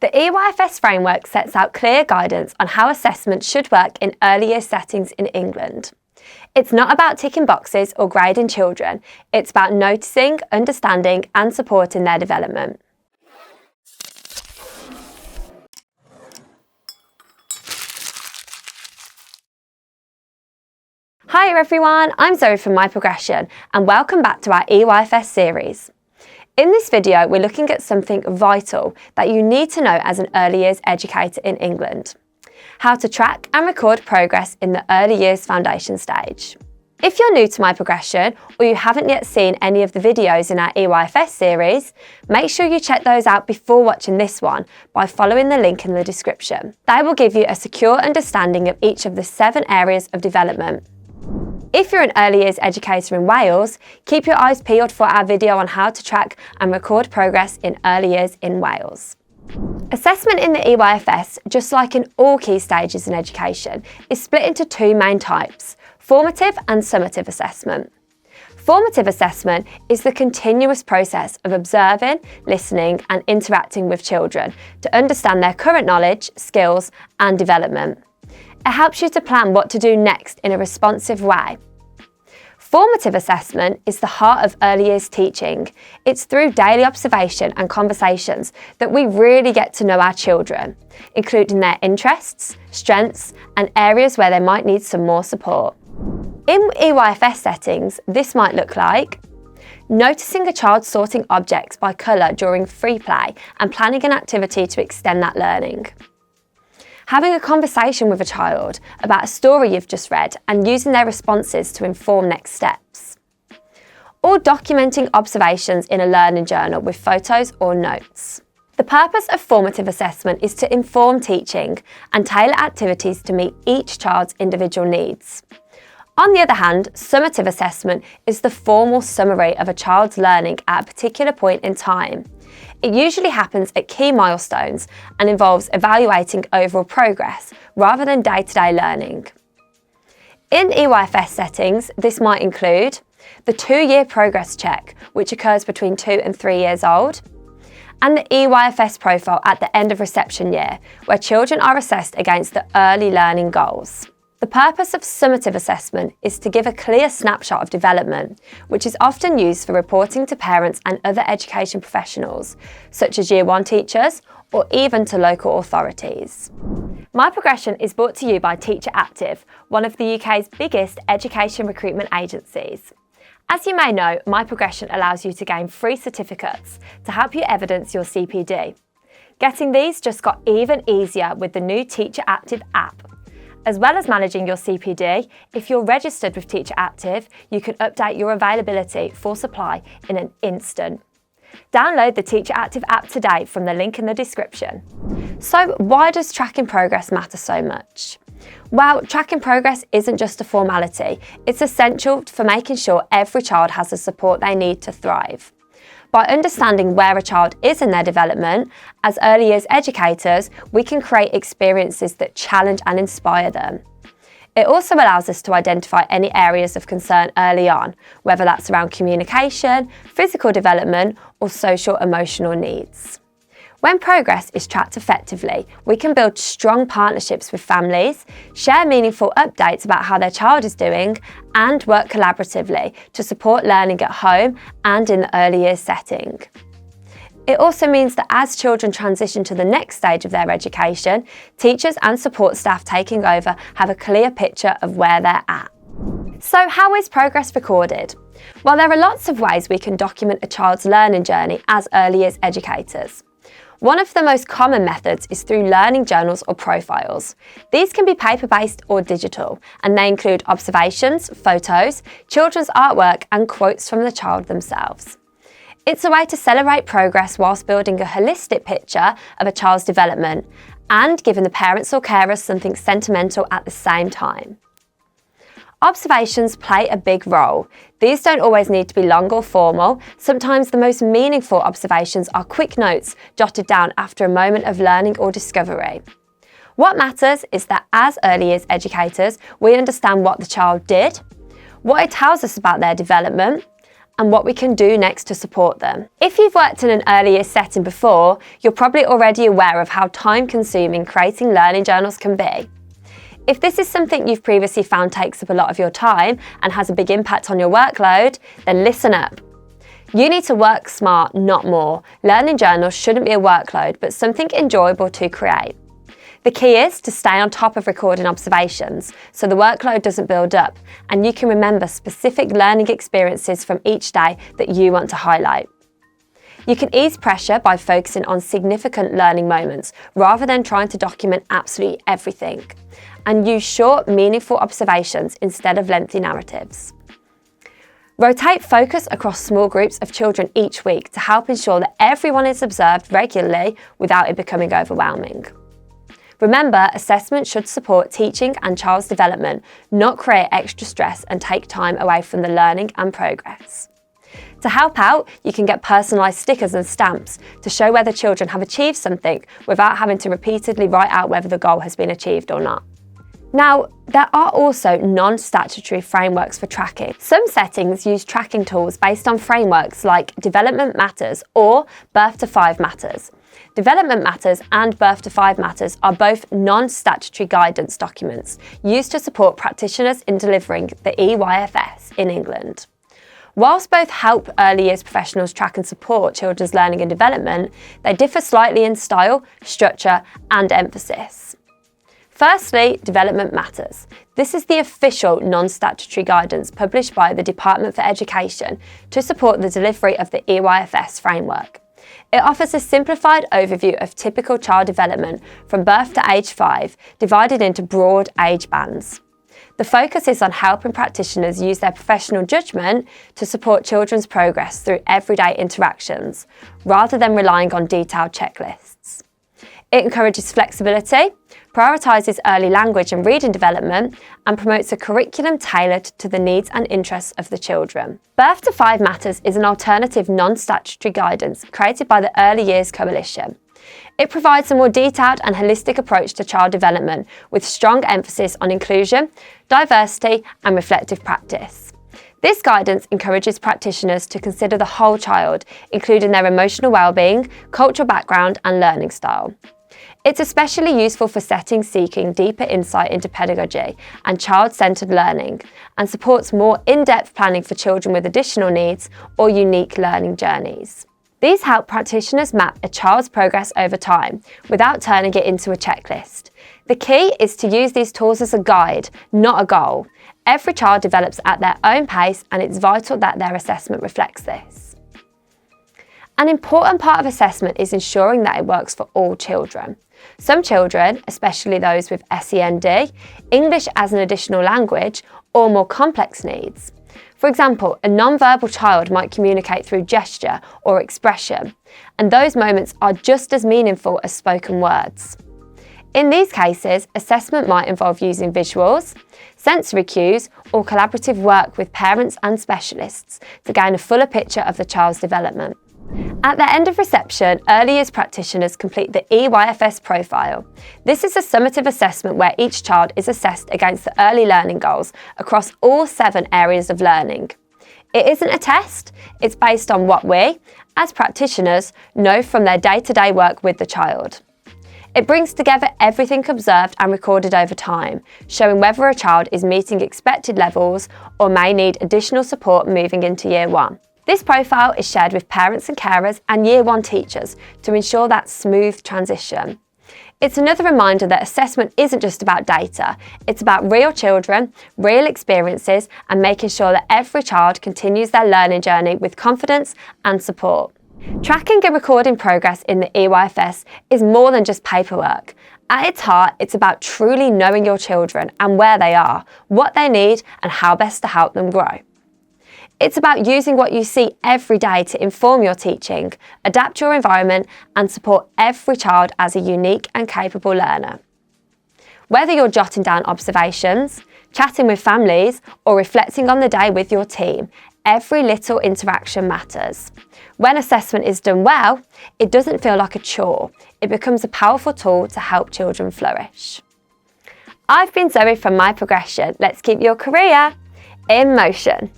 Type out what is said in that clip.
The EYFS framework sets out clear guidance on how assessment should work in early years settings in England. It's not about ticking boxes or grading children, it's about noticing, understanding and supporting their development. Hi everyone, I'm Zoe from My Progression and welcome back to our EYFS series. In this video, we're looking at something vital that you need to know as an early years educator in England: how to track and record progress in the early years foundation stage. If you're new to My Progression or you haven't yet seen any of the videos in our EYFS series, make sure you check those out before watching this one by following the link in the description. They will give you a secure understanding of each of the 7 areas of development. If you're an early years educator in Wales, keep your eyes peeled for our video on how to track and record progress in early years in Wales. Assessment in the EYFS, just like in all key stages in education, is split into 2 main types: formative and summative assessment. Formative assessment is the continuous process of observing, listening and interacting with children to understand their current knowledge, skills and development. It helps you to plan what to do next in a responsive way. Formative assessment is the heart of early years teaching. It's through daily observation and conversations that we really get to know our children, including their interests, strengths, and areas where they might need some more support. In EYFS settings, this might look like noticing a child sorting objects by colour during free play and planning an activity to extend that learning. Having a conversation with a child about a story you've just read and using their responses to inform next steps. Or documenting observations in a learning journal with photos or notes. The purpose of formative assessment is to inform teaching and tailor activities to meet each child's individual needs. On the other hand, summative assessment is the formal summary of a child's learning at a particular point in time. It usually happens at key milestones and involves evaluating overall progress rather than day-to-day learning. In EYFS settings, this might include the 2-year progress check, which occurs between 2 and 3 years old, and the EYFS profile at the end of reception year, where children are assessed against the early learning goals. The purpose of summative assessment is to give a clear snapshot of development, which is often used for reporting to parents and other education professionals, such as Year 1 teachers or even to local authorities. My Progression is brought to you by Teacher Active, one of the UK's biggest education recruitment agencies. As you may know, My Progression allows you to gain free certificates to help you evidence your CPD. Getting these just got even easier with the new Teacher Active app. As well as managing your CPD, if you're registered with Teacher Active, you can update your availability for supply in an instant. Download the Teacher Active app today from the link in the description. So why does tracking progress matter so much? Well, tracking progress isn't just a formality, it's essential for making sure every child has the support they need to thrive. By understanding where a child is in their development, as early years educators, we can create experiences that challenge and inspire them. It also allows us to identify any areas of concern early on, whether that's around communication, physical development, or social emotional needs. When progress is tracked effectively, we can build strong partnerships with families, share meaningful updates about how their child is doing, and work collaboratively to support learning at home and in the early years setting. It also means that as children transition to the next stage of their education, teachers and support staff taking over have a clear picture of where they're at. So how is progress recorded? Well, there are lots of ways we can document a child's learning journey as early years educators. One of the most common methods is through learning journals or profiles. These can be paper-based or digital, and they include observations, photos, children's artwork, and quotes from the child themselves. It's a way to celebrate progress whilst building a holistic picture of a child's development and giving the parents or carers something sentimental at the same time. Observations play a big role. These don't always need to be long or formal. Sometimes the most meaningful observations are quick notes jotted down after a moment of learning or discovery. What matters is that as early years educators, we understand what the child did, what it tells us about their development, and what we can do next to support them. If you've worked in an early years setting before, you're probably already aware of how time-consuming creating learning journals can be. If this is something you've previously found takes up a lot of your time and has a big impact on your workload, then listen up. You need to work smart, not more. Learning journals shouldn't be a workload, but something enjoyable to create. The key is to stay on top of recording observations so the workload doesn't build up and you can remember specific learning experiences from each day that you want to highlight. You can ease pressure by focusing on significant learning moments rather than trying to document absolutely everything, and use short, meaningful observations instead of lengthy narratives. Rotate focus across small groups of children each week to help ensure that everyone is observed regularly without it becoming overwhelming. Remember, assessment should support teaching and child's development, not create extra stress and take time away from the learning and progress. To help out, you can get personalised stickers and stamps to show whether children have achieved something without having to repeatedly write out whether the goal has been achieved or not. Now, there are also non-statutory frameworks for tracking. Some settings use tracking tools based on frameworks like Development Matters or Birth to 5 Matters. Development Matters and Birth to 5 Matters are both non-statutory guidance documents used to support practitioners in delivering the EYFS in England. Whilst both help early years professionals track and support children's learning and development, they differ slightly in style, structure and emphasis. Firstly, Development Matters. This is the official non-statutory guidance published by the Department for Education to support the delivery of the EYFS framework. It offers a simplified overview of typical child development from birth to age 5, divided into broad age bands. The focus is on helping practitioners use their professional judgment to support children's progress through everyday interactions, rather than relying on detailed checklists. It encourages flexibility, prioritises early language and reading development, and promotes a curriculum tailored to the needs and interests of the children. Birth to 5 Matters is an alternative non-statutory guidance created by the Early Years Coalition. It provides a more detailed and holistic approach to child development with strong emphasis on inclusion, diversity, and reflective practice. This guidance encourages practitioners to consider the whole child, including their emotional well-being, cultural background, and learning style. It's especially useful for settings seeking deeper insight into pedagogy and child-centred learning, and supports more in-depth planning for children with additional needs or unique learning journeys. These help practitioners map a child's progress over time without turning it into a checklist. The key is to use these tools as a guide, not a goal. Every child develops at their own pace, and it's vital that their assessment reflects this. An important part of assessment is ensuring that it works for all children. Some children, especially those with SEND, English as an additional language, or more complex needs. For example, a non-verbal child might communicate through gesture or expression, and those moments are just as meaningful as spoken words. In these cases, assessment might involve using visuals, sensory cues, or collaborative work with parents and specialists to gain a fuller picture of the child's development. At the end of reception, early years practitioners complete the EYFS profile. This is a summative assessment where each child is assessed against the early learning goals across all 7 areas of learning. It isn't a test, it's based on what we, as practitioners, know from their day-to-day work with the child. It brings together everything observed and recorded over time, showing whether a child is meeting expected levels or may need additional support moving into Year 1. This profile is shared with parents and carers and Year 1 teachers to ensure that smooth transition. It's another reminder that assessment isn't just about data, it's about real children, real experiences, and making sure that every child continues their learning journey with confidence and support. Tracking and recording progress in the EYFS is more than just paperwork. At its heart, it's about truly knowing your children and where they are, what they need, and how best to help them grow. It's about using what you see every day to inform your teaching, adapt your environment, and support every child as a unique and capable learner. Whether you're jotting down observations, chatting with families, or reflecting on the day with your team, every little interaction matters. When assessment is done well, it doesn't feel like a chore. It becomes a powerful tool to help children flourish. I've been Zoe from My Progression. Let's keep your career in motion.